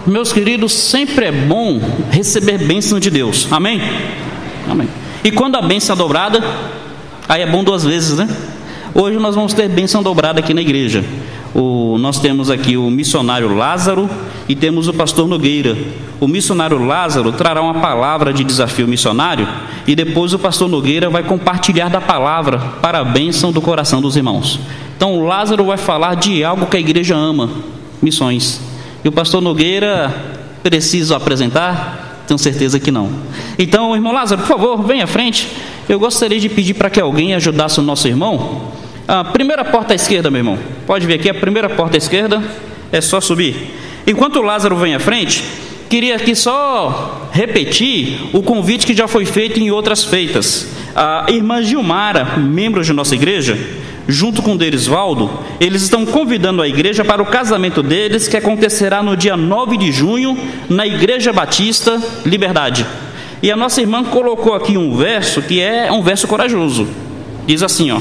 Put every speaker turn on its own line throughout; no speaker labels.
Meus queridos, sempre é bom receber bênção de Deus, amém? Amém. E quando a bênção é dobrada, aí é bom duas vezes, né? Hoje nós vamos ter bênção dobrada aqui na igreja. Nós temos aqui o missionário Lázaro e temos o pastor Nogueira. O missionário Lázaro trará uma palavra de desafio missionário e depois o pastor Nogueira vai compartilhar da palavra para a bênção do coração dos irmãos. Então o Lázaro vai falar de algo que a igreja ama, missões. E o pastor Nogueira, preciso apresentar? Tenho certeza que não. Então, irmão Lázaro, por favor, venha à frente. Eu gostaria de pedir para que alguém ajudasse o nosso irmão. A primeira porta à esquerda, meu irmão. Pode vir aqui, a primeira porta à esquerda. É só subir. Enquanto o Lázaro vem à frente, queria aqui só repetir o convite que já foi feito em outras feitas. A irmã Gilmara, membros de nossa igreja, junto com o Derisvaldo, eles estão convidando a igreja para o casamento deles, que acontecerá no dia 9 de junho, na Igreja Batista Liberdade. E a nossa irmã colocou aqui um verso, que é um verso corajoso. Diz assim, ó: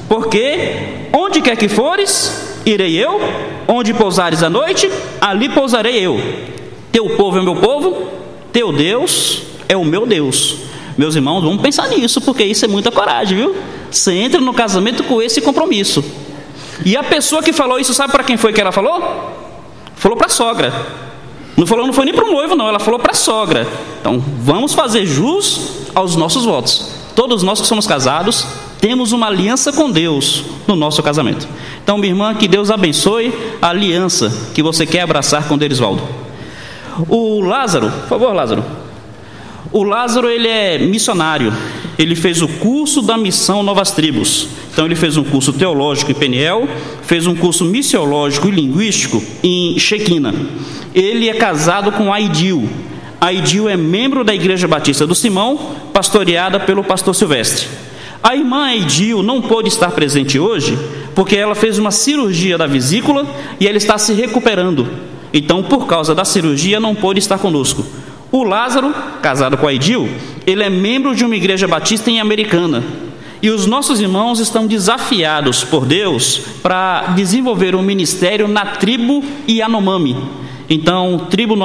porque onde quer que fores, irei eu, onde pousares a noite, ali pousarei eu. Teu povo é meu povo, teu Deus é o meu Deus. Meus irmãos, vamos pensar nisso, porque isso é muita coragem, viu? Você entra no casamento com esse compromisso. E a pessoa que falou isso, sabe para quem foi que ela falou? Falou para a sogra. Não foi nem para o noivo, não. Ela falou para a sogra. Então, vamos fazer jus aos nossos votos. Todos nós que somos casados, temos uma aliança com Deus no nosso casamento. Então, minha irmã, que Deus abençoe a aliança que você quer abraçar com Derisvaldo. O Lázaro, por favor, Lázaro. O Lázaro, ele é missionário. Ele fez o curso da missão Novas Tribos. Então ele fez um curso teológico em Peniel, fez um curso missiológico e linguístico em Shequina. Ele é casado com Aidil. Aidil é membro da Igreja Batista do Simão, pastoreada pelo pastor Silvestre. A irmã Aidil não pôde estar presente hoje, porque ela fez uma cirurgia da vesícula e ela está se recuperando. Então, por causa da cirurgia, não pôde estar conosco. O Lázaro, casado com a Aidil, ele é membro de uma igreja batista em Americana. E os nossos irmãos estão desafiados por Deus para desenvolver um ministério na tribo Yanomami. Então, tribo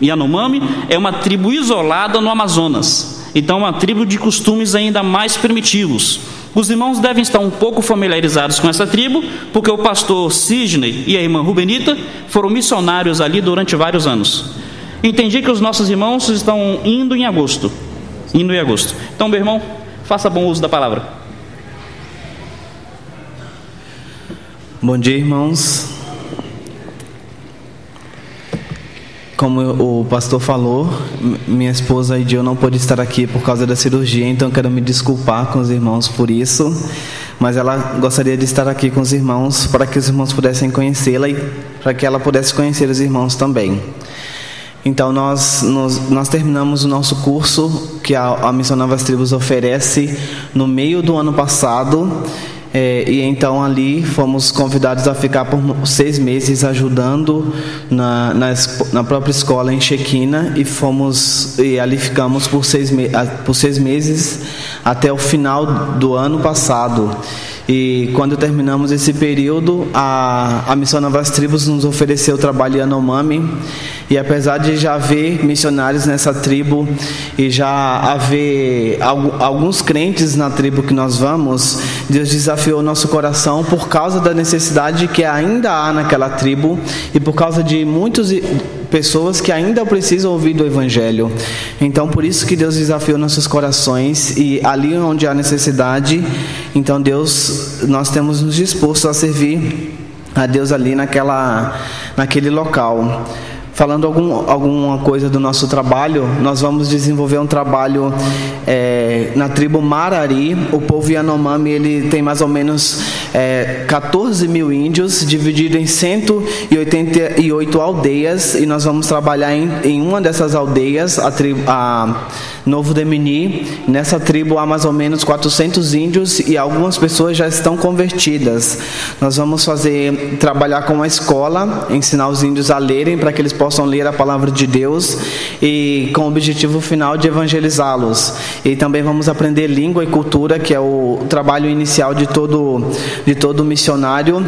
Yanomami é uma tribo isolada no Amazonas. Então, uma tribo de costumes ainda mais primitivos. Os irmãos devem estar um pouco familiarizados com essa tribo, porque o pastor Sidney e a irmã Rubenita foram missionários ali durante vários anos. Entendi que os nossos irmãos estão indo em agosto. Então, meu irmão, faça bom uso da palavra.
Bom dia, irmãos. Como o pastor falou, minha esposa Aidil não pôde estar aqui por causa da cirurgia, então quero me desculpar com os irmãos por isso. Mas ela gostaria de estar aqui com os irmãos para que os irmãos pudessem conhecê-la e para que ela pudesse conhecer os irmãos também. Então nós terminamos o nosso curso que a Missão Novas Tribos oferece no meio do ano passado, e então ali fomos convidados a ficar por 6 meses ajudando na própria escola em Shequina, e ali ficamos por 6 meses até o final do ano passado. E quando terminamos esse período, a Missão Novas Tribos nos ofereceu o trabalho Yanomami. E apesar de já haver missionários nessa tribo e já haver alguns crentes na tribo que nós vamos, Deus desafiou o nosso coração por causa da necessidade que ainda há naquela tribo e por causa de muitas pessoas que ainda precisam ouvir do Evangelho. Então, por isso que Deus desafiou nossos corações, e ali onde há necessidade, então nós temos nos disposto a servir a Deus ali naquele local. Falando alguma coisa do nosso trabalho, nós vamos desenvolver um trabalho na tribo Marari. O povo Yanomami, ele tem mais ou menos 14 mil índios, dividido em 188 aldeias, e nós vamos trabalhar em uma dessas aldeias, a Novo Demini. Nessa tribo há mais ou menos 400 índios e algumas pessoas já estão convertidas. Nós vamos trabalhar com uma escola, ensinar os índios a lerem para que eles possam ler a palavra de Deus, e com o objetivo final de evangelizá-los. E também vamos aprender língua e cultura, que é o trabalho inicial de todo missionário,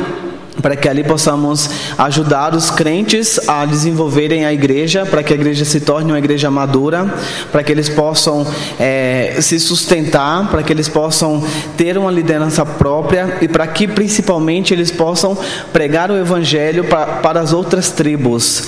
para que ali possamos ajudar os crentes a desenvolverem a igreja, para que a igreja se torne uma igreja madura, para que eles possam se sustentar, para que eles possam ter uma liderança própria, e para que principalmente eles possam pregar o evangelho para as outras tribos.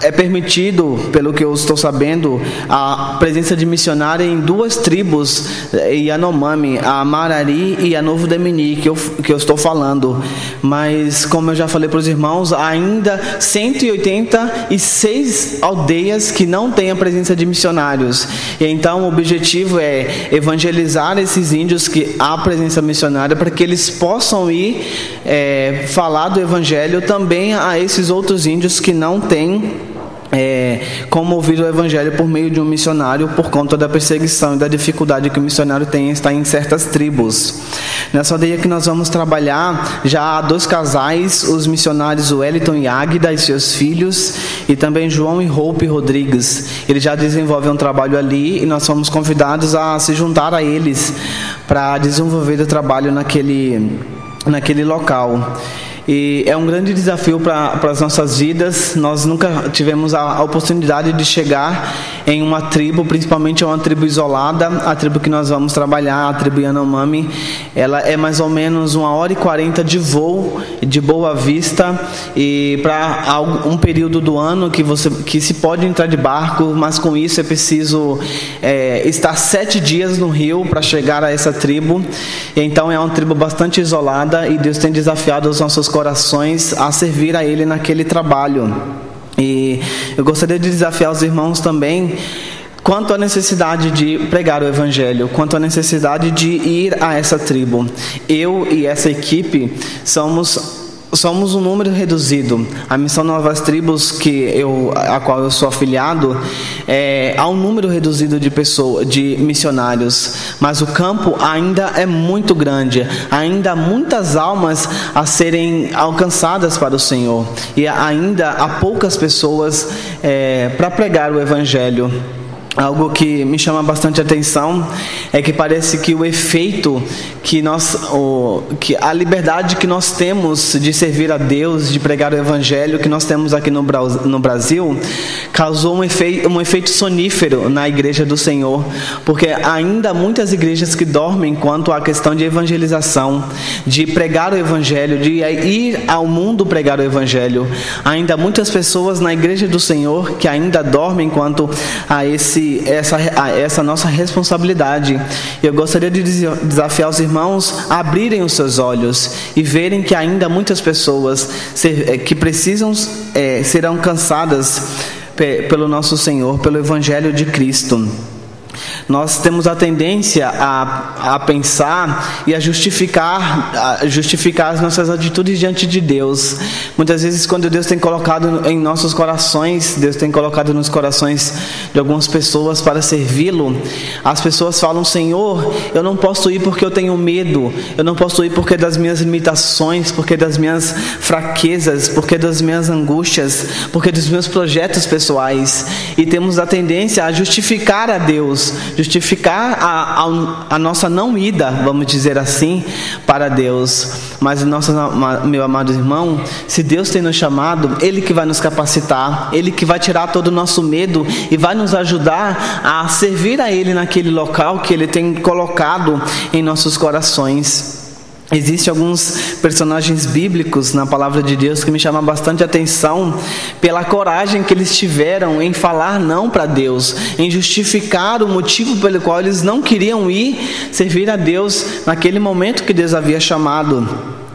É permitido, pelo que eu estou sabendo, a presença de missionário em 2 tribos Yanomami, a Marari e a Novo Demini, que eu estou falando. Mas, como eu já falei para os irmãos, ainda 186 aldeias que não têm a presença de missionários. E então o objetivo é evangelizar esses índios que há presença missionária, para que eles possam ir falar do evangelho também a esses outros índios que não têm como ouvir o evangelho por meio de um missionário, por conta da perseguição e da dificuldade que o missionário tem em estar em certas tribos. Nessa aldeia que nós vamos trabalhar, já há 2 casais, os missionários Wellington e Águida e seus filhos, e também João e Hope Rodrigues. Eles já desenvolvem um trabalho ali, e nós fomos convidados a se juntar a eles para desenvolver o trabalho naquele local. E é um grande desafio para as nossas vidas. Nós nunca tivemos a oportunidade de chegar em uma tribo, principalmente uma tribo isolada. A tribo que nós vamos trabalhar, a tribo Yanomami, ela é mais ou menos 1h40 de voo de Boa Vista, e para um período do ano que se pode entrar de barco, mas com isso é preciso estar 7 dias no rio para chegar a essa tribo. Então é uma tribo bastante isolada, e Deus tem desafiado os nossos corações a servir a Ele naquele trabalho. E eu gostaria de desafiar os irmãos também quanto à necessidade de pregar o Evangelho, quanto à necessidade de ir a essa tribo. Eu e essa equipe somos um número reduzido. A Missão Novas Tribos, a qual eu sou afiliado, há um número reduzido de pessoas, de missionários, mas o campo ainda é muito grande. Ainda há muitas almas a serem alcançadas para o Senhor, e ainda há poucas pessoas para pregar o Evangelho. Algo que me chama bastante atenção é que parece que o efeito que a liberdade que nós temos de servir a Deus, de pregar o Evangelho, que nós temos aqui no Brasil, causou um efeito sonífero na igreja do Senhor, porque ainda há muitas igrejas que dormem quanto à questão de evangelização, de pregar o Evangelho, de ir ao mundo pregar o Evangelho. Ainda há muitas pessoas na igreja do Senhor que ainda dormem quanto a essa nossa responsabilidade. Eu gostaria de desafiar os irmãos a abrirem os seus olhos e verem que ainda muitas pessoas que precisam ser alcançadas pelo nosso Senhor, pelo Evangelho de Cristo. Nós temos a tendência a pensar e a justificar as nossas atitudes diante de Deus. Muitas vezes, quando Deus tem colocado em nossos corações, Deus tem colocado nos corações de algumas pessoas para servi-lo, as pessoas falam: Senhor, eu não posso ir porque eu tenho medo, eu não posso ir porque das minhas limitações, porque das minhas fraquezas, porque das minhas angústias, porque dos meus projetos pessoais. E temos a tendência a justificar a Deus, justificar a nossa não ida, vamos dizer assim, para Deus. Mas, meu amado irmão, se Deus tem nos chamado, Ele que vai nos capacitar, Ele que vai tirar todo o nosso medo e vai nos ajudar a servir a Ele naquele local que Ele tem colocado em nossos corações. Existem alguns personagens bíblicos na palavra de Deus que me chamam bastante atenção pela coragem que eles tiveram em falar não para Deus, em justificar o motivo pelo qual eles não queriam ir servir a Deus naquele momento que Deus havia chamado.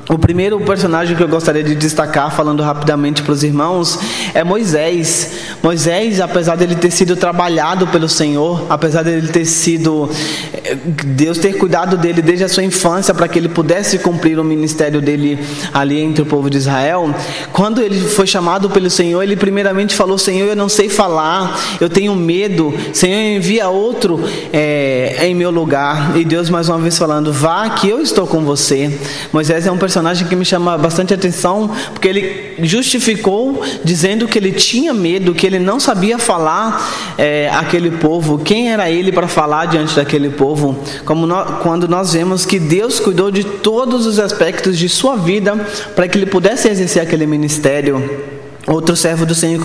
O primeiro personagem que eu gostaria de destacar, falando rapidamente para os irmãos, é Moisés. Moisés, apesar dele ter sido trabalhado pelo Senhor, apesar dele ter sido... Deus ter cuidado dele desde a sua infância para que ele pudesse cumprir o ministério dele ali entre o povo de Israel, quando ele foi chamado pelo Senhor, ele primeiramente falou: Senhor, eu não sei falar, eu tenho medo, Senhor, envia outro em meu lugar. E Deus mais uma vez falando: vá que eu estou com você. Moisés é um personagem que me chama bastante atenção, porque ele justificou dizendo que ele tinha medo, que ele não sabia falar aquele povo. Quem era ele para falar diante daquele povo? Quando nós vemos que Deus cuidou de todos os aspectos de sua vida para que ele pudesse exercer aquele ministério. Outro servo do Senhor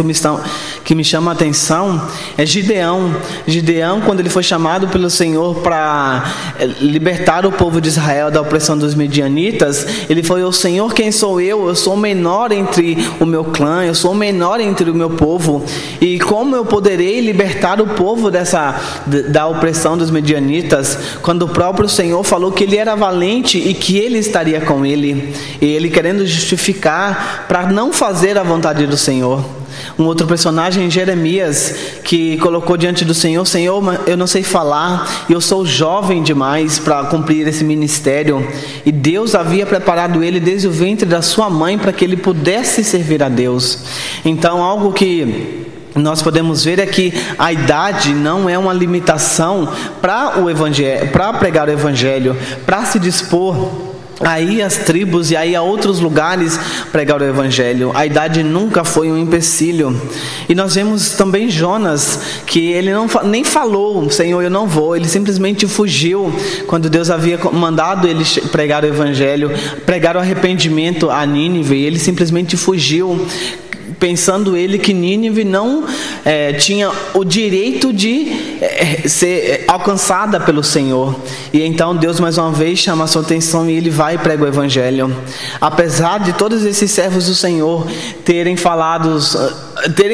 que me chama a atenção é Gideão. Gideão, quando ele foi chamado pelo Senhor para libertar o povo de Israel da opressão dos medianitas, ele falou: Senhor, quem sou eu? Eu sou o menor entre o meu clã, eu sou o menor entre o meu povo, e como eu poderei libertar o povo da opressão dos medianitas, quando o próprio Senhor falou que ele era valente e que ele estaria com ele, e ele querendo justificar para não fazer a vontade do Senhor. Um outro personagem, Jeremias, que colocou diante do Senhor: Senhor, eu não sei falar, e eu sou jovem demais para cumprir esse ministério. E Deus havia preparado ele desde o ventre da sua mãe para que ele pudesse servir a Deus. Então, algo que nós podemos ver é que a idade não é uma limitação para o evangelho, para pregar o evangelho, para se dispor a ir às tribos e a ir a outros lugares pregar o evangelho. A idade nunca foi um empecilho. E nós vemos também Jonas, que ele nem falou, Senhor, eu não vou. Ele simplesmente fugiu quando Deus havia mandado ele pregar o evangelho, pregar o arrependimento a Nínive. Ele simplesmente fugiu, pensando ele que Nínive não tinha o direito de ser alcançada pelo Senhor. E então Deus mais uma vez chama a sua atenção e ele vai e prega o evangelho. Apesar de todos esses servos do Senhor terem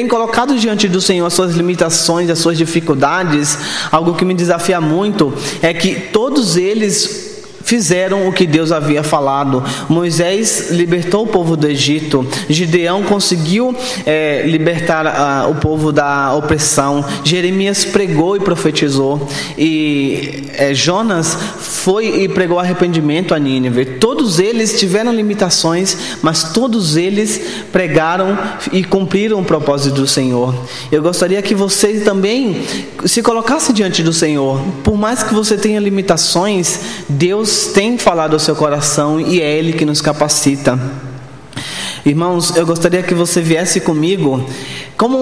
colocado diante do Senhor as suas limitações, as suas dificuldades, algo que me desafia muito é que todos eles fizeram o que Deus havia falado. Moisés libertou o povo do Egito. Gideão conseguiu libertar o povo da opressão. Jeremias pregou e profetizou. E Jonas foi e pregou arrependimento a Nínive. Todos eles tiveram limitações, mas todos eles pregaram e cumpriram o propósito do Senhor. Eu gostaria que você também se colocasse diante do Senhor. Por mais que você tenha limitações, Deus tem falado ao seu coração e é Ele que nos capacita. Irmãos, eu gostaria que você viesse comigo como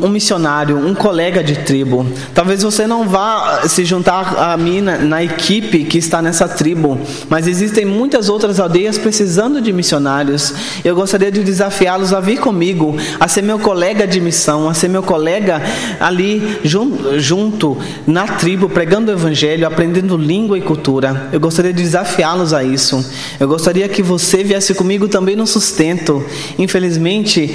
um missionário, um colega de tribo. Talvez você não vá se juntar a mim na equipe que está nessa tribo, mas existem muitas outras aldeias precisando de missionários. Eu gostaria de desafiá-los a vir comigo, a ser meu colega de missão, a ser meu colega ali junto na tribo, pregando o evangelho, aprendendo língua e cultura. Eu gostaria de desafiá-los a isso. Eu gostaria que você viesse comigo também no sustento. Infelizmente,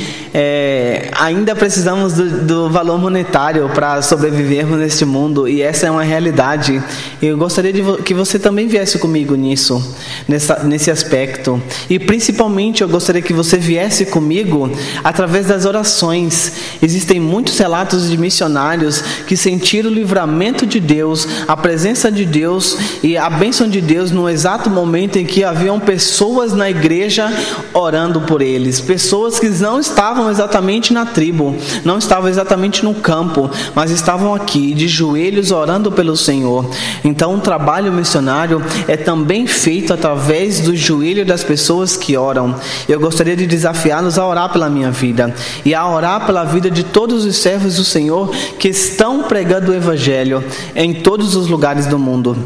ainda precisamos do valor monetário para sobrevivermos neste mundo, e essa é uma realidade. Eu gostaria que você também viesse comigo nesse aspecto, e principalmente eu gostaria que você viesse comigo através das orações. Existem muitos relatos de missionários que sentiram o livramento de Deus, a presença de Deus e a bênção de Deus no exato momento em que haviam pessoas na igreja orando por eles, pessoas que não estavam exatamente na tribo, não estavam exatamente no campo, mas estavam aqui de joelhos orando pelo Senhor. Então o trabalho missionário é também feito através do joelho das pessoas que oram. Eu gostaria de desafiá-los a orar pela minha vida e a orar pela vida de todos os servos do Senhor que estão pregando o evangelho em todos os lugares do mundo.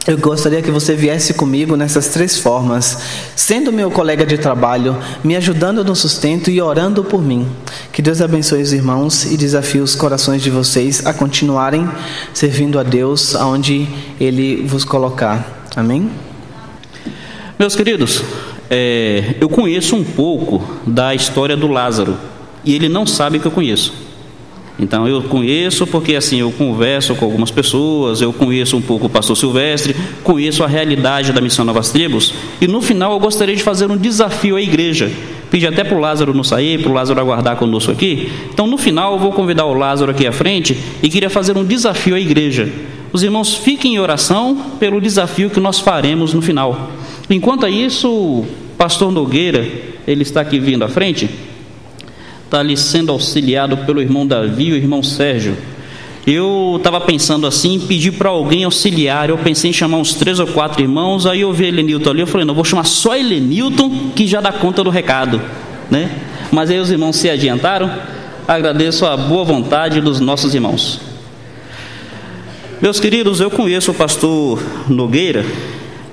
Eu gostaria que você viesse comigo nessas 3 formas: sendo meu colega de trabalho, me ajudando no sustento e orando por mim. Que Deus abençoe os irmãos e desafie os corações de vocês a continuarem servindo a Deus aonde Ele vos colocar. Amém?
Meus queridos, eu conheço um pouco da história do Lázaro e ele não sabe que eu conheço. Então eu conheço porque assim eu converso com algumas pessoas, eu conheço um pouco o pastor Silvestre, conheço a realidade da Missão Novas Tribos, e no final eu gostaria de fazer um desafio à igreja. Pedi até para o Lázaro não sair, para o Lázaro aguardar conosco aqui. Então no final eu vou convidar o Lázaro aqui à frente e queria fazer um desafio à igreja. Os irmãos fiquem em oração pelo desafio que nós faremos no final. Enquanto isso, o pastor Nogueira, ele está aqui vindo à frente, está ali sendo auxiliado pelo irmão Davi e o irmão Sérgio. Eu estava pensando assim, em pedir para alguém auxiliar. Eu pensei em chamar uns 3 ou 4 irmãos. Aí eu vi Helenilton ali, eu falei, não, vou chamar só Helenilton, que já dá conta do recado, né? Mas aí os irmãos se adiantaram. Agradeço a boa vontade dos nossos irmãos. Meus queridos, eu conheço o pastor Nogueira.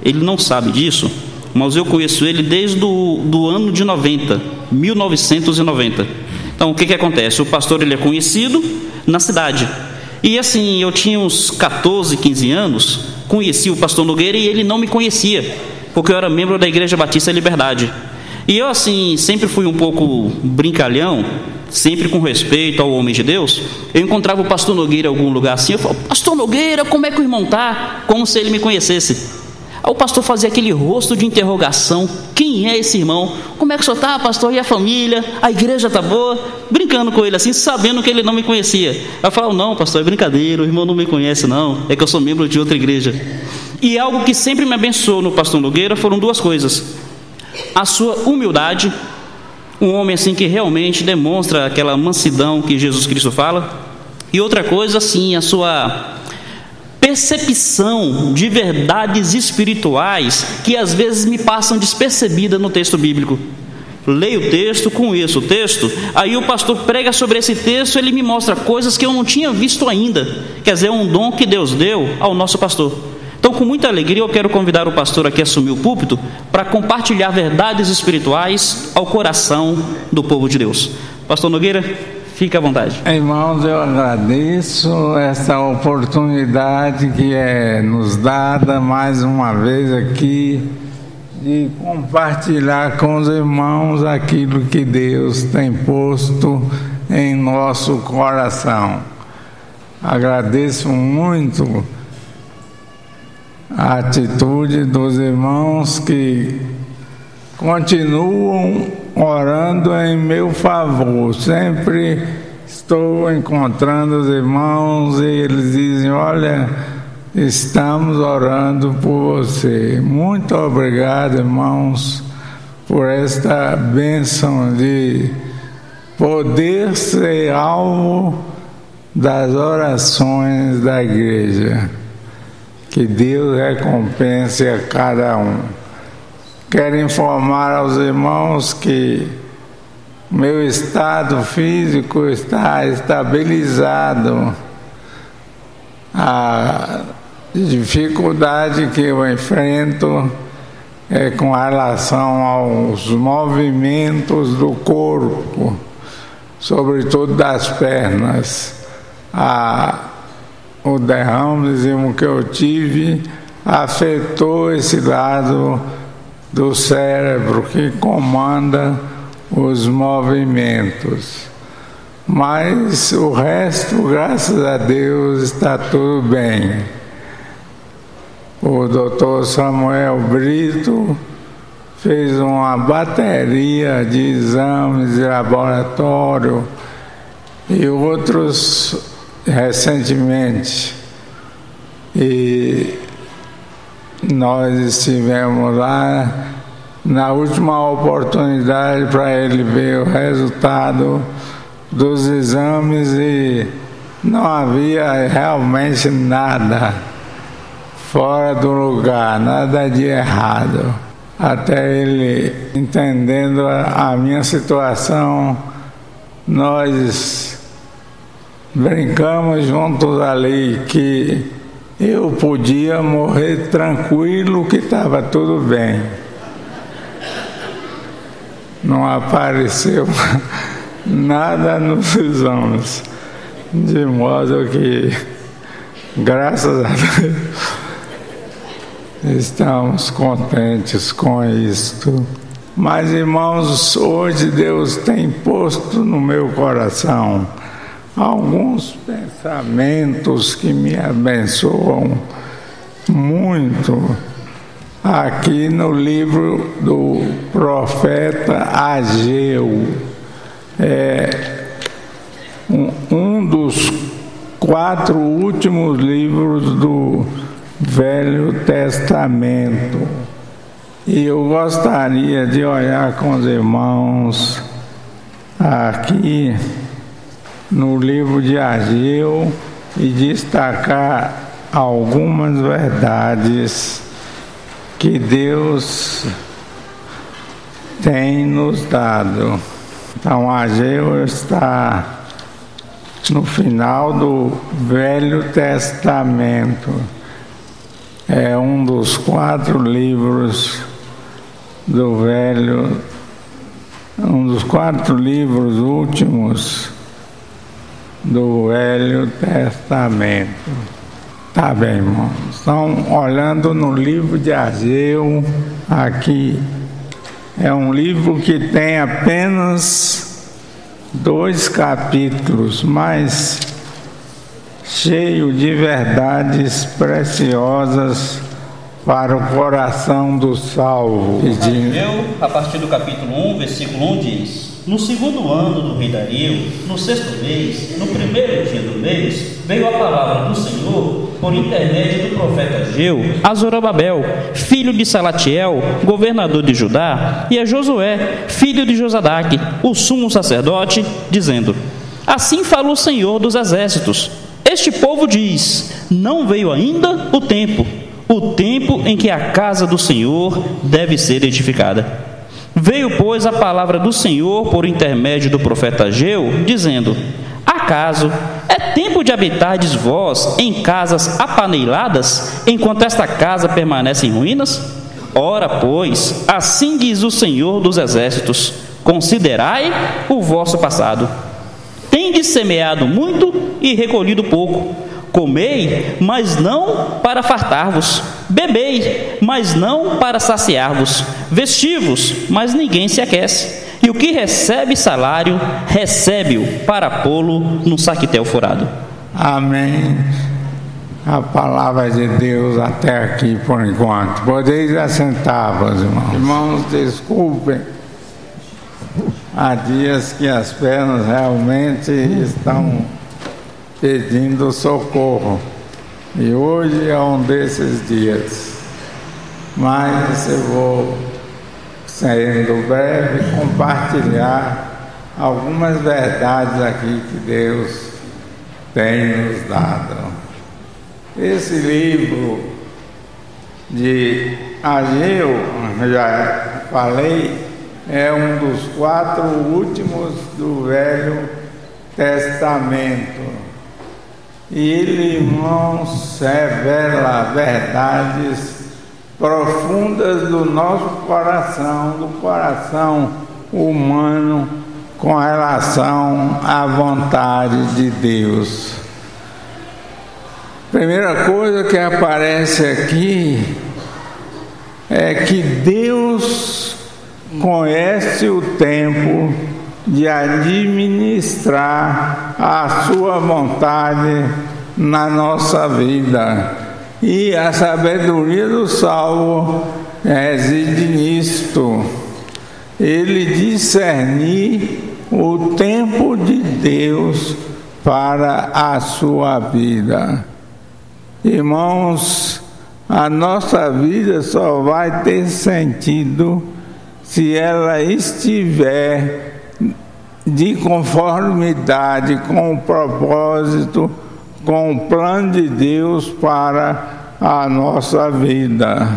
Ele não sabe disso, mas eu conheço ele desde do ano de 1990. Então o que acontece? O pastor ele é conhecido na cidade. E assim, eu tinha uns 14, 15 anos, conheci o pastor Nogueira e ele não me conhecia, porque eu era membro da Igreja Batista Liberdade. E eu assim, sempre fui um pouco brincalhão, sempre com respeito ao homem de Deus. Eu encontrava o pastor Nogueira em algum lugar assim, eu falava, pastor Nogueira, como é que o irmão está? Como se ele me conhecesse. Aí o pastor fazia aquele rosto de interrogação, quem é esse irmão? Como é que o senhor está, pastor? E a família? A igreja está boa? Brincando com ele assim, sabendo que ele não me conhecia. Eu falava, não pastor, é brincadeira, o irmão não me conhece não, é que eu sou membro de outra igreja. E algo que sempre me abençoou no pastor Nogueira foram 2 coisas: a sua humildade, um homem assim que realmente demonstra aquela mansidão que Jesus Cristo fala, e outra coisa assim, a sua percepção de verdades espirituais que às vezes me passam despercebidas no texto bíblico. Leio o texto, conheço o texto, aí o pastor prega sobre esse texto, ele me mostra coisas que eu não tinha visto ainda. Quer dizer, é um dom que Deus deu ao nosso pastor. Então, com muita alegria, eu quero convidar o pastor aqui a assumir o púlpito para compartilhar verdades espirituais ao coração do povo de Deus. Pastor Nogueira, fique à vontade.
Irmãos, eu agradeço essa oportunidade que é nos dada mais uma vez aqui de compartilhar com os irmãos aquilo que Deus tem posto em nosso coração. Agradeço muito a atitude dos irmãos que continuam orando em meu favor. Sempre estou encontrando os irmãos e eles dizem: olha, estamos orando por você. Muito obrigado, irmãos, por esta bênção de poder ser alvo das orações da igreja. Que Deus recompense a cada um. Quero informar aos irmãos que meu estado físico está estabilizado. A dificuldade que eu enfrento é com relação aos movimentos do corpo, sobretudo das pernas. O derrame que eu tive afetou esse lado do cérebro que comanda os movimentos. Mas o resto, graças a Deus, está tudo bem. O Dr. Samuel Brito fez uma bateria de exames de laboratório e outros recentemente, e nós estivemos lá na última oportunidade para ele ver o resultado dos exames e não havia realmente nada fora do lugar, nada de errado. Até ele entendendo a minha situação, nós brincamos juntos ali que eu podia morrer tranquilo, que estava tudo bem. Não apareceu nada nos exames, de modo que, graças a Deus, estamos contentes com isto. Mas, irmãos, hoje Deus tem posto no meu coração alguns pensamentos que me abençoam muito aqui no livro do profeta Ageu. É um dos 4 últimos livros do Velho Testamento. E eu gostaria de olhar com os irmãos aqui no livro de Ageu e destacar algumas verdades que Deus tem nos dado. Então, Ageu está no final do Velho Testamento. É um dos 4 livros do Velho, um dos 4 livros últimos do Velho Testamento. Tá bem, irmãos. Então, olhando no livro de Ageu, aqui é um livro que tem apenas 2 capítulos, mas cheio de verdades preciosas para o coração do salvo.
Ageu, a partir do capítulo 1, versículo 1 diz: no 2º ano do rei Dario, no 6º mês, no 1º dia do mês, veio a palavra do Senhor por intermédio do profeta Ageu a Zorobabel, filho de Salatiel, governador de Judá, e a Josué, filho de Josadaque, o sumo sacerdote, dizendo: assim fala o Senhor dos exércitos: Este povo diz: não veio ainda o tempo em que a casa do Senhor deve ser edificada. Veio, pois, a palavra do Senhor por intermédio do profeta Ageu, dizendo: acaso é tempo de habitardes vós em casas apaneiladas, enquanto esta casa permanece em ruínas? Ora, pois, assim diz o Senhor dos Exércitos: considerai o vosso passado. Tendes semeado muito e recolhido pouco. Comei, mas não para fartar-vos. Bebei, mas não para saciar-vos. Vesti-vos, mas ninguém se aquece. E o que recebe salário, recebe-o para pô-lo no saquetel furado.
Amém. A palavra de Deus até aqui por enquanto. Podeis assentar-vos, irmãos. Irmãos, desculpem. Há dias que as pernas realmente estão pedindo socorro. E hoje é um desses dias. Mas eu vou, sendo breve, compartilhar algumas verdades aqui que Deus tem nos dado. Esse livro de Ageu, já falei, é um dos 4 últimos do Velho Testamento. E ele, irmãos, revela verdades profundas do nosso coração, do coração humano, com relação à vontade de Deus. Primeira coisa que aparece aqui é que Deus conhece o tempo de administrar a sua vontade na nossa vida. E a sabedoria do salvo reside nisto. Ele discernir o tempo de Deus para a sua vida. Irmãos, a nossa vida só vai ter sentido se ela estiver de conformidade com o propósito, com o plano de Deus para a nossa vida.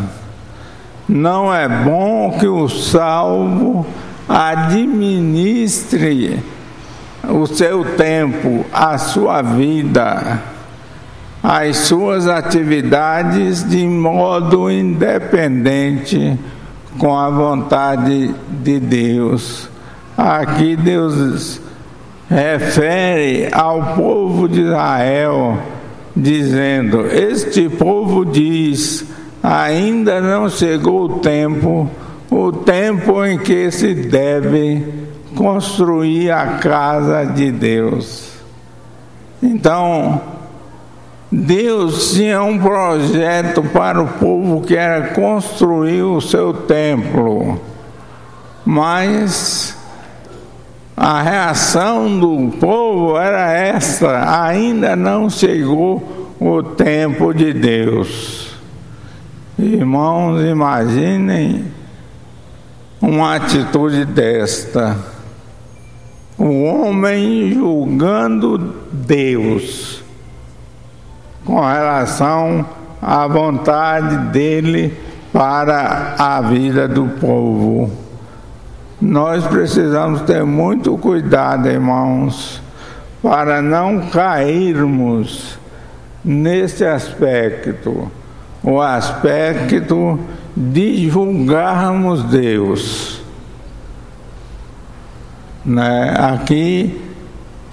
Não é bom que o salvo administre o seu tempo, a sua vida, as suas atividades de modo independente com a vontade de Deus. Aqui Deus refere ao povo de Israel, dizendo: este povo diz, ainda não chegou o tempo em que se deve construir a casa de Deus. Então, Deus tinha um projeto para o povo que era construir o seu templo, mas a reação do povo era esta: ainda não chegou o tempo de Deus. Irmãos, imaginem uma atitude desta: o homem julgando Deus com relação à vontade dele para a vida do povo. Nós precisamos ter muito cuidado, irmãos, para não cairmos nesse aspecto, o aspecto de julgarmos Deus. Aqui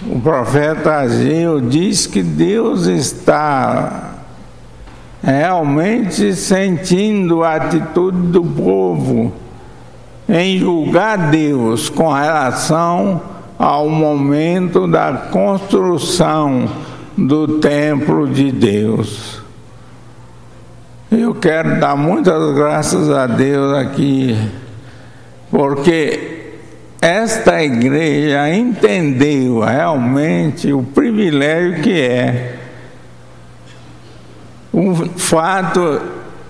o profeta Ageu diz que Deus está realmente sentindo a atitude do povo em julgar Deus com relação ao momento da construção do templo de Deus. Eu quero dar muitas graças a Deus aqui, porque esta igreja entendeu realmente o privilégio que é o fato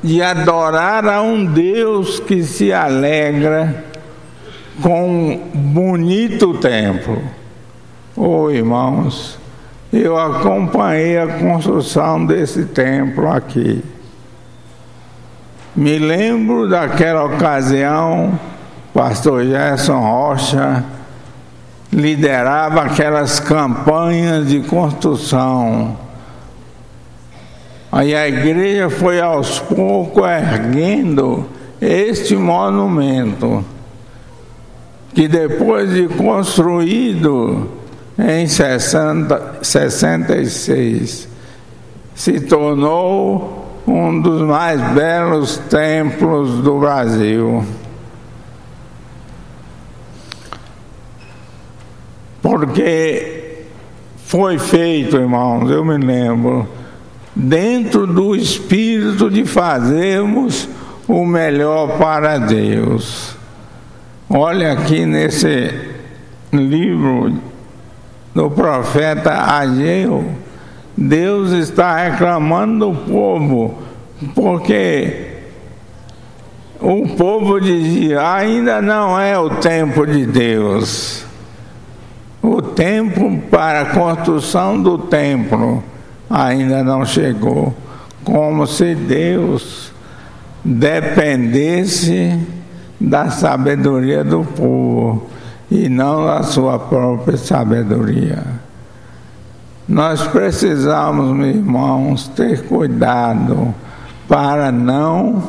de adorar a um Deus que se alegra com um bonito templo. Oh, irmãos, eu acompanhei a construção desse templo aqui. Me lembro daquela ocasião, o pastor Gerson Rocha liderava aquelas campanhas de construção. Aí a igreja foi aos poucos erguendo este monumento, que depois de construído em 66, se tornou um dos mais belos templos do Brasil. Porque foi feito, irmãos, eu me lembro, dentro do espírito de fazermos o melhor para Deus. Olha aqui nesse livro do profeta Ageu, Deus está reclamando do povo, porque o povo dizia: ainda não é o tempo de Deus. O tempo para a construção do templo ainda não chegou, como se Deus dependesse da sabedoria do povo e não da sua própria sabedoria. Nós precisamos, meus irmãos, ter cuidado para não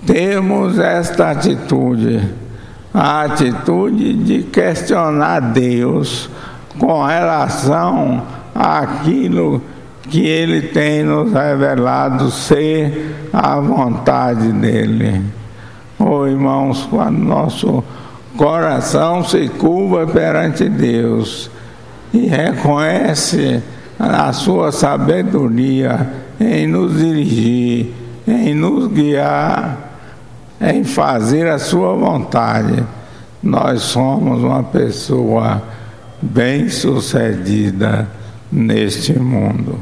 termos esta atitude, a atitude de questionar Deus com relação àquilo que Ele tem nos revelado ser a vontade dEle. Oh, irmãos, quando nosso coração se curva perante Deus e reconhece a sua sabedoria em nos dirigir, em nos guiar, em fazer a sua vontade, nós somos uma pessoa bem-sucedida neste mundo.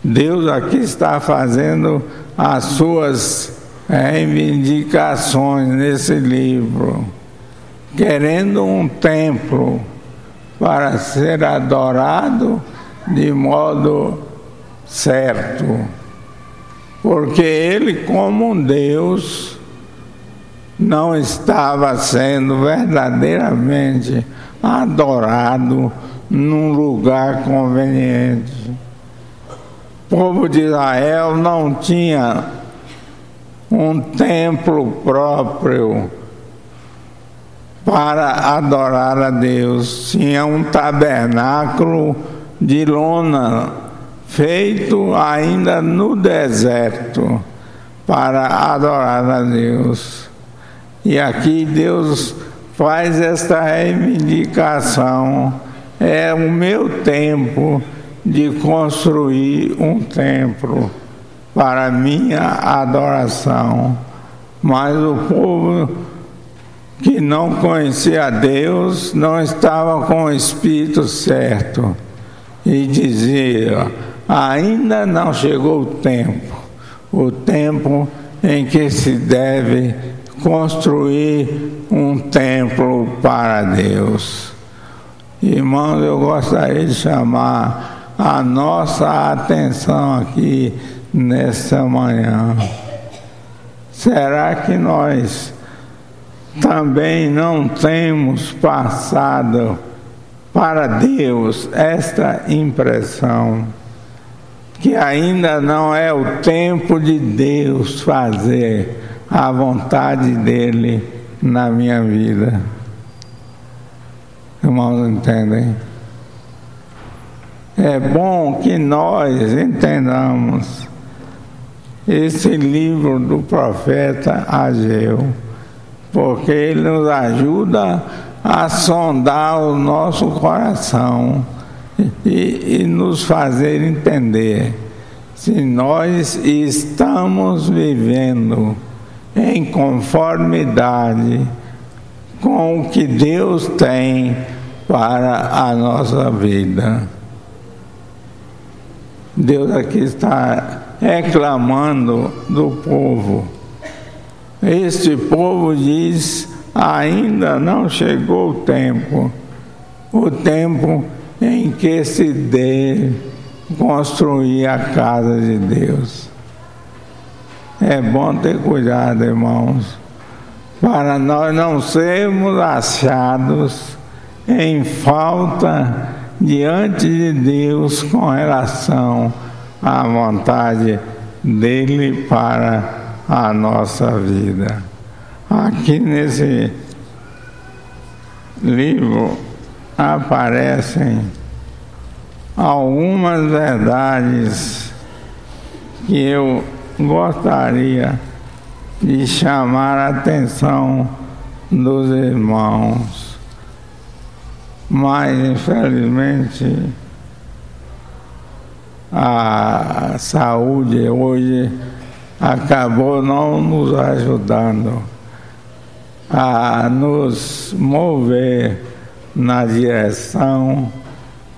Deus aqui está fazendo as suas reivindicações nesse livro, querendo um templo para ser adorado de modo certo, porque Ele, como um Deus, não estava sendo verdadeiramente adorado num lugar conveniente. O povo de Israel não tinha um templo próprio para adorar a Deus. Tinha um tabernáculo de lona, feito ainda no deserto, para adorar a Deus. E aqui Deus faz esta reivindicação: é o meu tempo de construir um templo para minha adoração. Mas o povo que não conhecia Deus não estava com o espírito certo e dizia: ainda não chegou o tempo em que se deve construir um templo para Deus. Irmãos, eu gostaria de chamar a nossa atenção aqui nesta manhã. Será que nós também não temos passado para Deus esta impressão que ainda não é o tempo de Deus fazer a vontade dEle na minha vida? Irmãos, entendem? É bom que nós entendamos esse livro do profeta Ageu, porque ele nos ajuda a sondar o nosso coração e nos fazer entender se nós estamos vivendo em conformidade com o que Deus tem para a nossa vida. Deus aqui está reclamando do povo. Este povo diz: ainda não chegou o tempo o tempo em que se deve construir a casa de Deus. É bom ter cuidado, irmãos, para nós não sermos achados em falta diante de Deus com relação à vontade dele para a nossa vida. Aqui nesse livro aparecem algumas verdades que eu gostaria de chamar a atenção dos irmãos, mas infelizmente a saúde hoje acabou não nos ajudando a nos mover na direção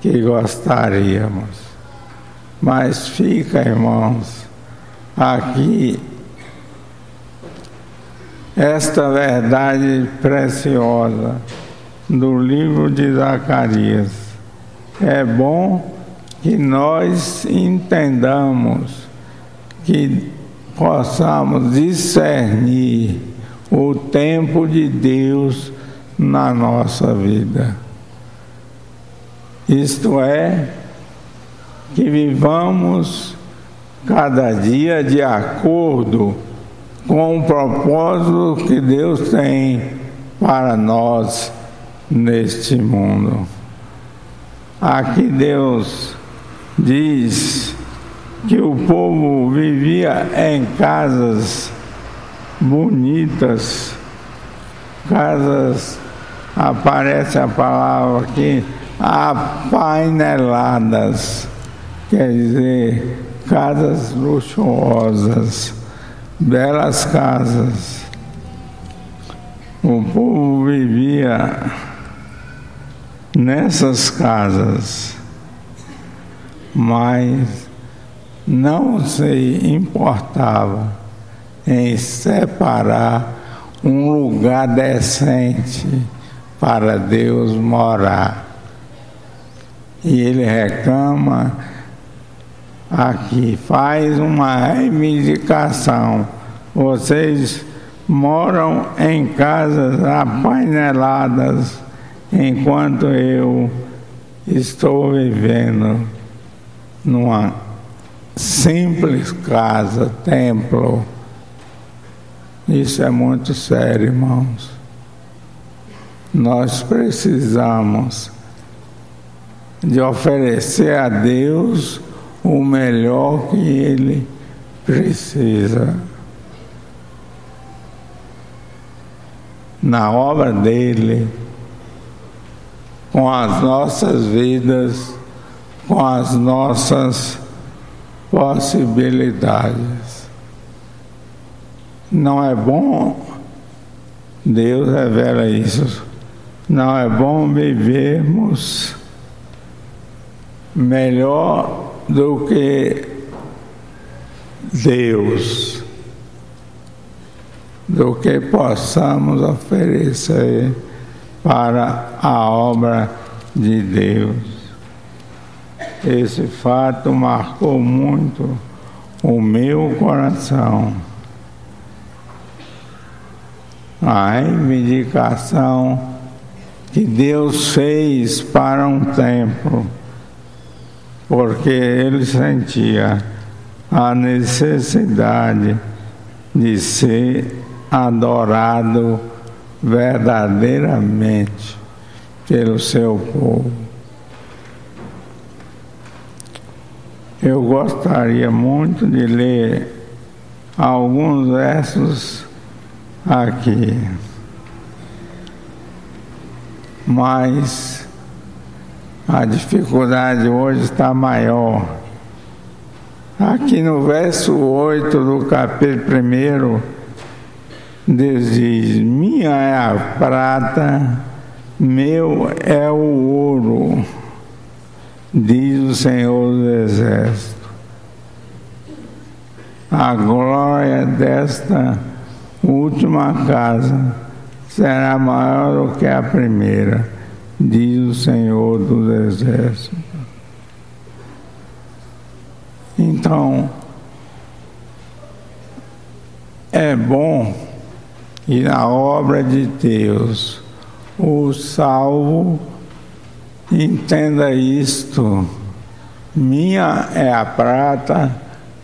que gostaríamos. Mas fica, irmãos, aqui esta verdade preciosa do livro de Zacarias. É bom que nós entendamos, que possamos discernir o tempo de Deus na nossa vida. Isto é, que vivamos cada dia de acordo com o propósito que Deus tem para nós neste mundo. Aqui Deus diz que o povo vivia em casas bonitas, casas, aparece a palavra aqui, apaineladas, quer dizer, casas luxuosas, belas casas. O povo vivia nessas casas, mas não se importava em separar um lugar decente para Deus morar. E ele reclama aqui, faz uma reivindicação. Vocês moram em casas apaineladas, enquanto eu estou vivendo numa simples casa, templo. Isso é muito sério, irmãos. Nós precisamos de oferecer a Deus o melhor que Ele precisa. Na obra dele, com as nossas vidas, com as nossas possibilidades. Não é bom, Deus revela isso, não é bom vivermos melhor do que Deus, do que possamos oferecer para a obra de Deus. Esse fato marcou muito o meu coração. A reivindicação que Deus fez para um templo, porque Ele sentia a necessidade de ser adorado verdadeiramente pelo seu povo. Eu gostaria muito de ler alguns versos aqui, mas a dificuldade hoje está maior. Aqui no verso 8 do capítulo 1, Deus diz: minha é a prata, meu é o ouro, diz o Senhor dos Exércitos. A glória desta última casa será maior do que a primeira, diz o Senhor dos Exércitos. Então, é bom que na obra de Deus o salvo entenda isto: minha é a prata,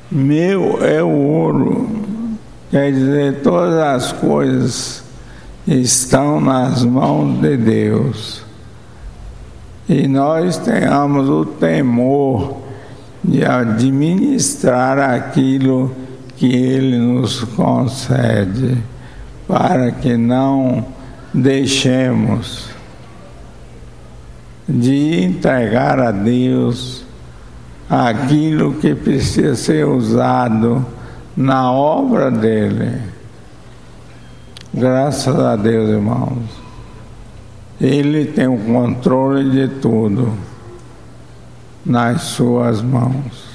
meu é o ouro. Quer dizer, todas as coisas estão nas mãos de Deus. E nós tenhamos o temor de administrar aquilo que Ele nos concede, para que não deixemos de entregar a Deus aquilo que precisa ser usado na obra dele. Graças a Deus, irmãos, Ele tem o controle de tudo nas suas mãos.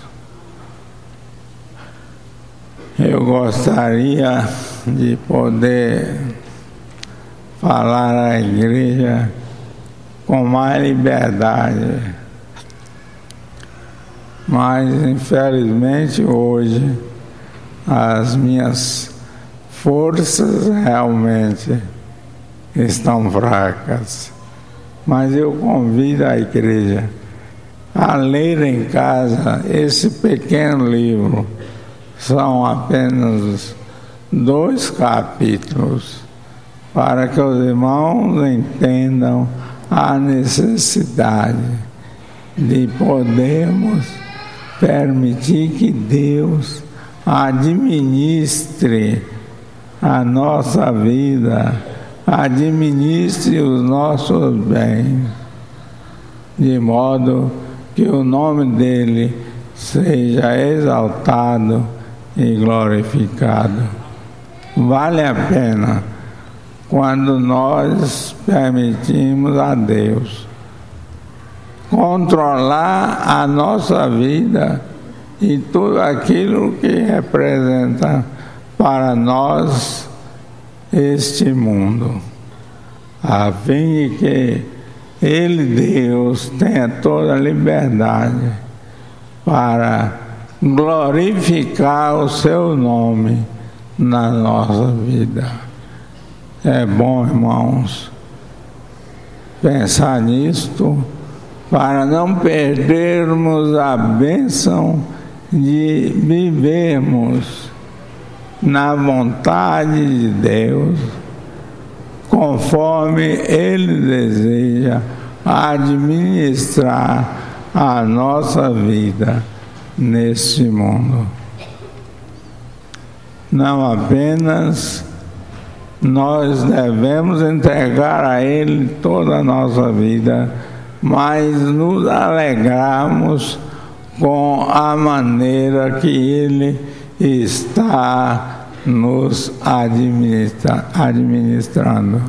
Eu gostaria de poder falar à igreja com mais liberdade, mas infelizmente hoje as minhas forças realmente estão fracas. Mas eu convido a igreja a ler em casa esse pequeno livro. São apenas 2 capítulos, para que os irmãos entendam a necessidade de podermos permitir que Deus administre a nossa vida, administre os nossos bens, de modo que o nome dele seja exaltado e glorificado. Vale a pena quando nós permitimos a Deus controlar a nossa vida e tudo aquilo que representa para nós este mundo, a fim de que Ele, Deus, tenha toda a liberdade para glorificar o seu nome na nossa vida. É bom, irmãos, pensar nisto para não perdermos a bênção de vivermos na vontade de Deus, conforme Ele deseja administrar a nossa vida neste mundo. Não apenas nós devemos entregar a Ele toda a nossa vida, mas nos alegrarmos com a maneira que Ele está nos administrando.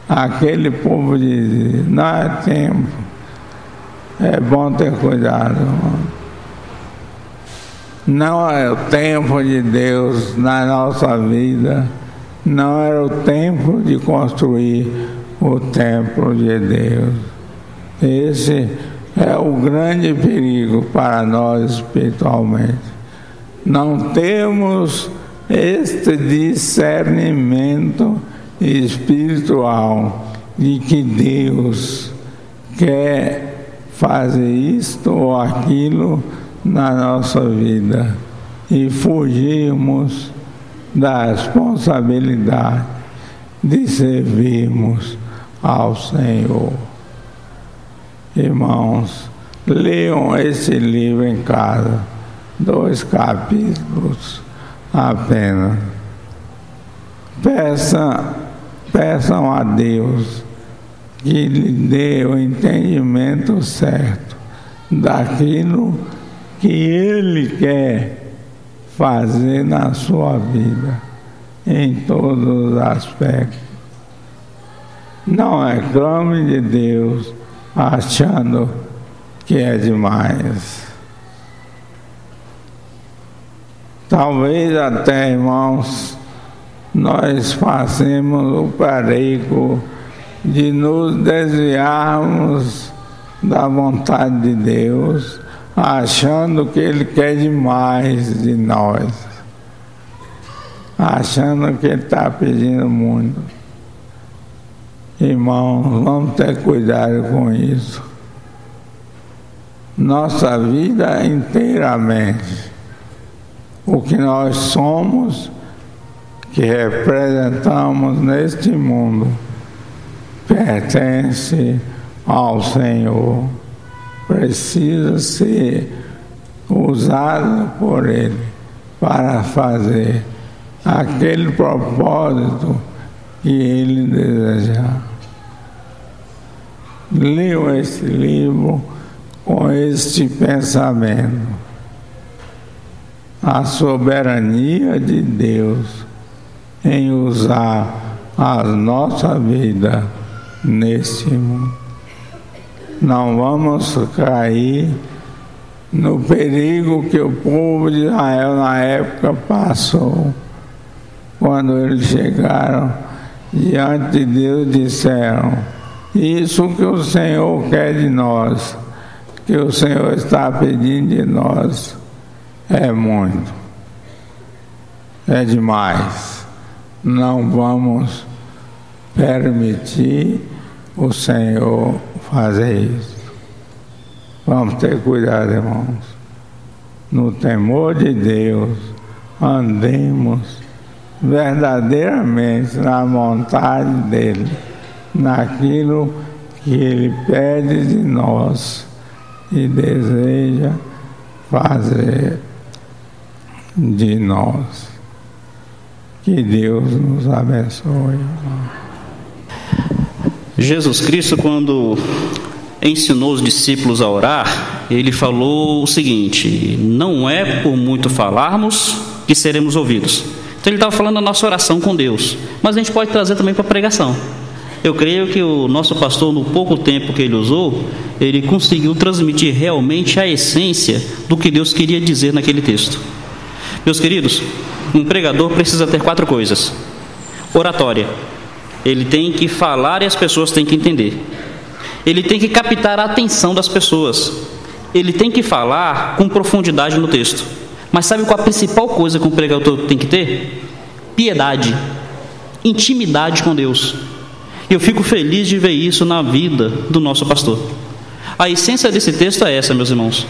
Aquele povo dizia: não é tempo, é bom ter cuidado, irmão. Não é o tempo de Deus na nossa vida, não era o tempo de construir o templo de Deus. Esse é o grande perigo para nós espiritualmente. Não temos este discernimento espiritual de que Deus quer fazer isto ou aquilo na nossa vida e fugirmos da responsabilidade de servirmos ao Senhor. Irmãos, leiam esse livro em casa, 2 capítulos apenas. Peçam a Deus que lhe dê o entendimento certo daquilo que Ele quer fazer na sua vida, em todos os aspectos. Não reclame de Deus achando que é demais. Talvez até, irmãos, nós passemos o perigo de nos desviarmos da vontade de Deus, achando que Ele quer demais de nós, achando que Ele está pedindo muito. Irmãos, vamos ter cuidado com isso. Nossa vida inteiramente, o que nós somos, que representamos neste mundo, pertence ao Senhor, precisa ser usado por Ele para fazer aquele propósito que Ele desejar. Leiam este livro com este pensamento: a soberania de Deus em usar a nossa vida neste mundo. Não vamos cair no perigo que o povo de Israel na época passou, quando eles chegaram diante de Deus e disseram: isso que o Senhor quer de nós, que o Senhor está pedindo de nós, é muito, é demais. Não vamos permitir o Senhor fazer isso. Vamos ter cuidado, irmãos. No temor de Deus, andemos verdadeiramente na vontade dEle, naquilo que Ele pede de nós e deseja fazer de nós. Que Deus nos abençoe.
Jesus Cristo, quando ensinou os discípulos a orar, Ele falou o seguinte: não é por muito falarmos que seremos ouvidos. Então Ele estava falando da nossa oração com Deus, mas a gente pode trazer também para a pregação. Eu creio que o nosso pastor, no pouco tempo que ele usou, ele conseguiu transmitir realmente a essência do que Deus queria dizer naquele texto. Meus queridos, um pregador precisa ter 4 coisas. Oratória. Ele tem que falar e as pessoas têm que entender. Ele tem que captar a atenção das pessoas. Ele tem que falar com profundidade no texto. Mas sabe qual a principal coisa que um pregador tem que ter? Piedade. Intimidade com Deus. Eu fico feliz de ver isso na vida do nosso pastor. A essência desse texto é essa, meus irmãos.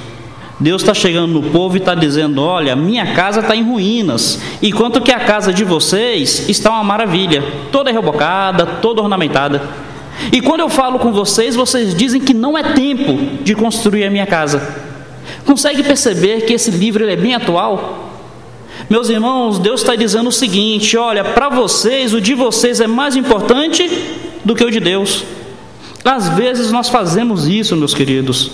Deus está chegando no povo e está dizendo: olha, minha casa está em ruínas, enquanto que a casa de vocês está uma maravilha, toda rebocada, toda ornamentada. E quando eu falo com vocês, vocês dizem que não é tempo de construir a minha casa. Consegue perceber que esse livro ele é bem atual? Meus irmãos, Deus está dizendo o seguinte: olha, para vocês, o de vocês é mais importante do que o de Deus. Às vezes nós fazemos isso, meus queridos.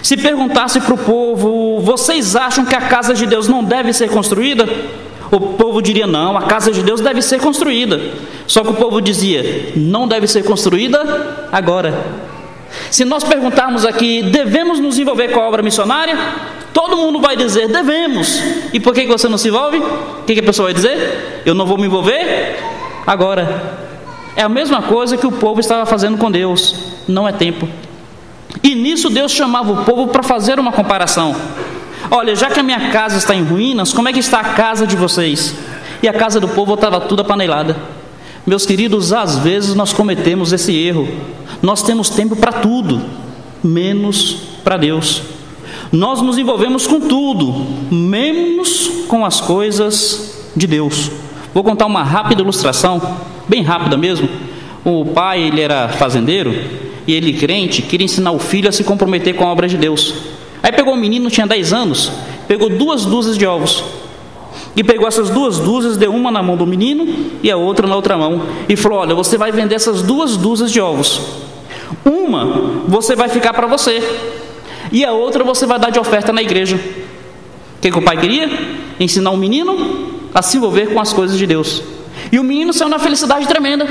Se perguntasse para o povo: vocês acham que a casa de Deus não deve ser construída? O povo diria: não, a casa de Deus deve ser construída. Só que o povo dizia: não deve ser construída agora. Se nós perguntarmos aqui: devemos nos envolver com a obra missionária? Todo mundo vai dizer: devemos. E por que você não se envolve? O que a pessoa vai dizer? Eu não vou me envolver agora. É a mesma coisa que o povo estava fazendo com Deus. Não é tempo. E nisso Deus chamava o povo para fazer uma comparação. Olha, já que a minha casa está em ruínas, como é que está a casa de vocês? E a casa do povo estava toda apanelada. Meus queridos, às vezes nós cometemos esse erro. Nós temos tempo para tudo, menos para Deus. Nós nos envolvemos com tudo, menos com as coisas de Deus. Vou contar uma rápida ilustração, bem rápida mesmo. O pai, ele era fazendeiro, e ele, crente, queria ensinar o filho a se comprometer com a obra de Deus. Aí pegou um menino, tinha 10 anos, pegou 2 dúzias de ovos. E pegou essas 2 dúzias, deu uma na mão do menino e a outra na outra mão. E falou: olha, você vai vender essas 2 dúzias de ovos. Uma você vai ficar para você, e a outra você vai dar de oferta na igreja. O que o pai queria? Ensinar o menino a se envolver com as coisas de Deus. E o menino saiu na felicidade tremenda.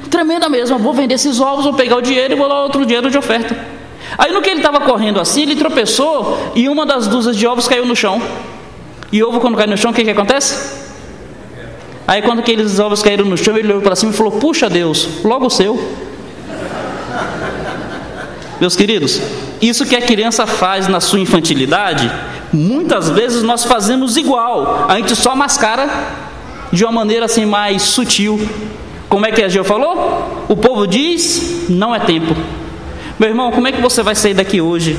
Tremenda mesmo. Eu vou vender esses ovos, vou pegar o dinheiro e vou dar outro dinheiro de oferta. Aí no que ele estava correndo assim, ele tropeçou e uma das dúzias de ovos caiu no chão. E ovo quando cai no chão, o que acontece? Aí quando aqueles ovos caíram no chão, ele olhou para cima e falou: puxa Deus, logo o seu. Meus queridos, isso que a criança faz na sua infantilidade, muitas vezes nós fazemos igual. A gente só mascara de uma maneira assim mais sutil. Como é que a Geo falou? O povo diz, não é tempo. Meu irmão, como é que você vai sair daqui hoje?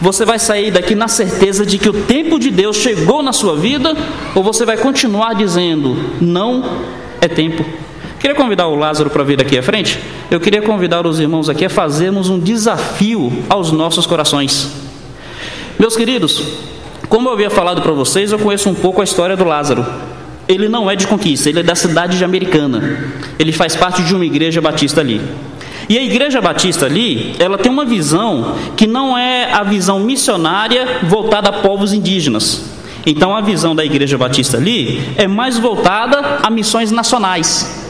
Você vai sair daqui na certeza de que o tempo de Deus chegou na sua vida? Ou você vai continuar dizendo, não é tempo? Queria convidar o Lázaro para vir aqui à frente. Eu queria convidar os irmãos aqui a fazermos um desafio aos nossos corações. Meus queridos, como eu havia falado para vocês, eu conheço um pouco a história do Lázaro. Ele não é de Conquista, ele é da cidade de Americana. Ele faz parte de uma igreja batista ali. E a igreja batista ali, ela tem uma visão que não é a visão missionária voltada a povos indígenas. Então a visão da igreja batista ali é mais voltada a missões nacionais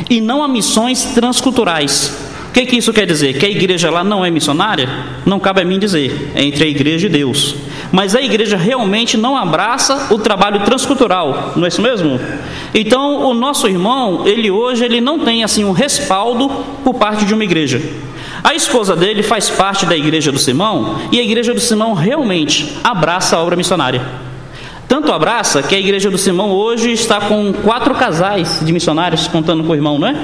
e não a missões transculturais. O que isso quer dizer? Que a igreja lá não é missionária? Não cabe a mim dizer, é entre a igreja e Deus. Mas a igreja realmente não abraça o trabalho transcultural, não é isso mesmo? Então o nosso irmão, ele hoje não tem assim um respaldo por parte de uma igreja. A esposa dele faz parte da igreja do Simão, e a igreja do Simão realmente abraça a obra missionária. Tanto abraça que a igreja do Simão hoje está com 4 casais de missionários, contando com o irmão, não é?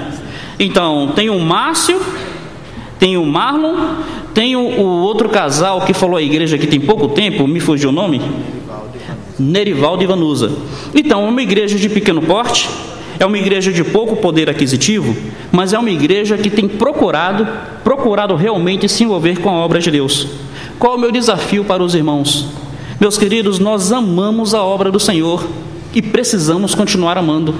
Então, tem o Márcio, tem o Marlon, tem o outro casal que falou a igreja que tem pouco tempo, me fugiu o nome? Nerivaldo e Vanusa. Então, é uma igreja de pequeno porte, é uma igreja de pouco poder aquisitivo, mas é uma igreja que tem procurado realmente se envolver com a obra de Deus. Qual é o meu desafio para os irmãos? Meus queridos, nós amamos a obra do Senhor e precisamos continuar amando.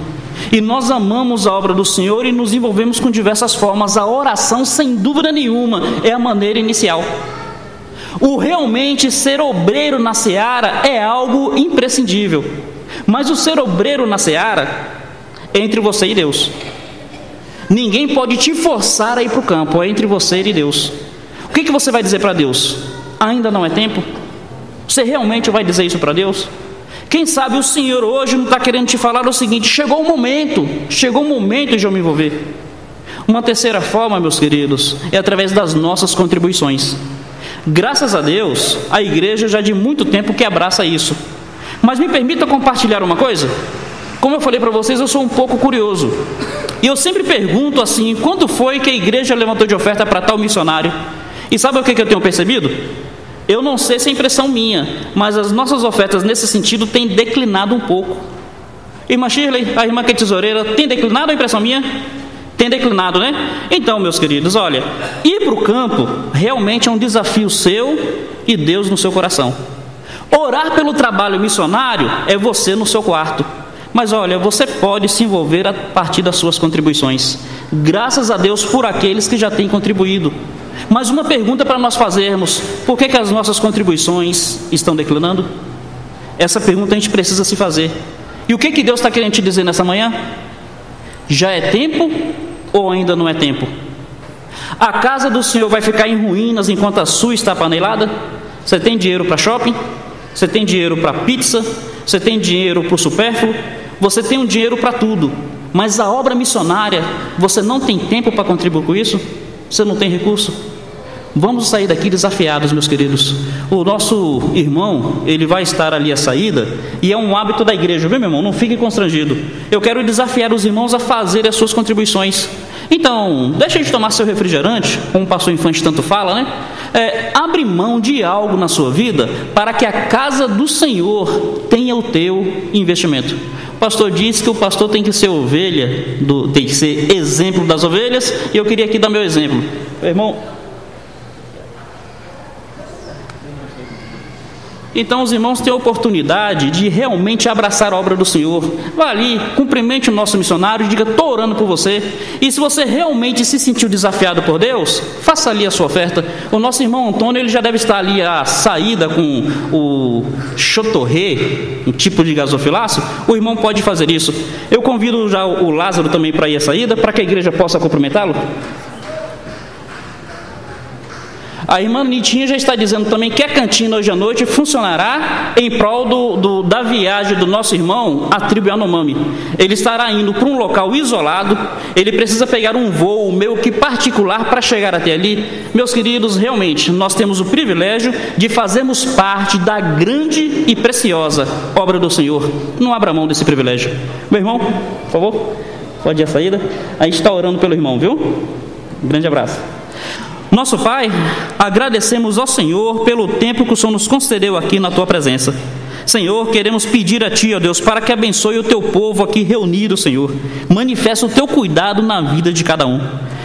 E nós amamos a obra do Senhor e nos envolvemos com diversas formas. A oração, sem dúvida nenhuma, é a maneira inicial. O realmente ser obreiro na seara é algo imprescindível. Mas o ser obreiro na seara é entre você e Deus. Ninguém pode te forçar a ir para o campo, é entre você e Deus. O que você vai dizer para Deus? Ainda não é tempo? Você realmente vai dizer isso para Deus? Quem sabe o Senhor hoje não está querendo te falar o seguinte: chegou o momento de eu me envolver. Uma terceira forma, meus queridos, é através das nossas contribuições. Graças a Deus, a igreja já de muito tempo que abraça isso. Mas me permita compartilhar uma coisa. Como eu falei para vocês, eu sou um pouco curioso. E eu sempre pergunto assim: quando foi que a igreja levantou de oferta para tal missionário? E sabe o que eu tenho percebido? Eu não sei se é impressão minha, mas as nossas ofertas nesse sentido têm declinado um pouco. Irmã Shirley, a irmã que é tesoureira, tem declinado a impressão minha? Tem declinado, né? Então, meus queridos, olha, ir para o campo realmente é um desafio seu e Deus no seu coração. Orar pelo trabalho missionário é você no seu quarto. Mas olha, você pode se envolver a partir das suas contribuições. Graças a Deus por aqueles que já têm contribuído. Mas uma pergunta para nós fazermos: por que as nossas contribuições estão declinando? Essa pergunta a gente precisa se fazer. E o que Deus está querendo te dizer nessa manhã? Já é tempo ou ainda não é tempo? A casa do Senhor vai ficar em ruínas enquanto a sua está apanelada? Você tem dinheiro para shopping? Você tem dinheiro para pizza? Você tem dinheiro para o supérfluo? Você tem um dinheiro para tudo. Mas a obra missionária, você não tem tempo para contribuir com isso? Você não tem recurso? Vamos sair daqui desafiados, meus queridos. O nosso irmão, ele vai estar ali à saída, e é um hábito da igreja, viu, meu irmão? Não fique constrangido. Eu quero desafiar os irmãos a fazer as suas contribuições. Então, deixa de tomar seu refrigerante, como o pastor Infante tanto fala, né? Abre mão de algo na sua vida para que a casa do Senhor tenha o teu investimento. O pastor disse que o pastor tem que ser ovelha, tem que ser exemplo das ovelhas, e eu queria aqui dar meu exemplo. Irmão, então os irmãos têm a oportunidade de realmente abraçar a obra do Senhor. Vá ali, cumprimente o nosso missionário e diga: estou orando por você. E se você realmente se sentiu desafiado por Deus, faça ali a sua oferta. O nosso irmão Antônio, ele já deve estar ali à saída com o chotorré, um tipo de gasofilácio. O irmão pode fazer isso. Eu convido já o Lázaro também para ir à saída, para que a igreja possa cumprimentá-lo. A irmã Nitinha já está dizendo também que a cantina hoje à noite funcionará em prol da viagem do nosso irmão à tribo Yanomami. Ele estará indo para um local isolado, ele precisa pegar um voo meio que particular para chegar até ali. Meus queridos, realmente, nós temos o privilégio de fazermos parte da grande e preciosa obra do Senhor. Não abra mão desse privilégio. Meu irmão, por favor, pode ir a saída. A gente está orando pelo irmão, viu? Um grande abraço. Nosso Pai, agradecemos ao Senhor pelo tempo que o Senhor nos concedeu aqui na Tua presença. Senhor, queremos pedir a Ti, ó Deus, para que abençoe o Teu povo aqui reunido, Senhor. Manifesta o Teu cuidado na vida de cada um.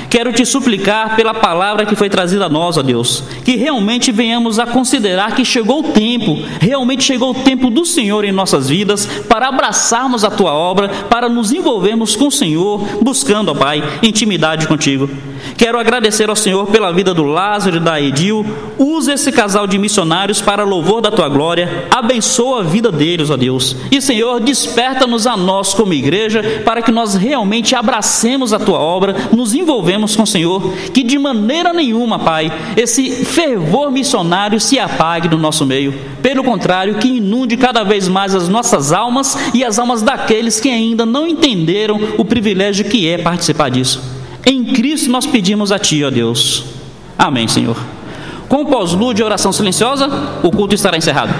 Quero Te suplicar pela palavra que foi trazida a nós, ó Deus, que realmente venhamos a considerar que chegou o tempo, realmente chegou o tempo do Senhor em nossas vidas, para abraçarmos a Tua obra, para nos envolvermos com o Senhor, buscando, ó Pai, intimidade contigo. Quero agradecer ao Senhor pela vida do Lázaro e da Edil. Usa esse casal de missionários para louvor da Tua glória. Abençoa a vida deles, ó Deus. E, Senhor, desperta-nos a nós como igreja, para que nós realmente abracemos a Tua obra, nos envolvemos com o Senhor, que de maneira nenhuma, Pai, esse fervor missionário se apague do nosso meio. Pelo contrário, que inunde cada vez mais as nossas almas e as almas daqueles que ainda não entenderam o privilégio que é participar disso. Em Cristo nós pedimos a Ti, ó Deus. Amém, Senhor. Com o pós-lúdio e oração silenciosa, o culto estará encerrado.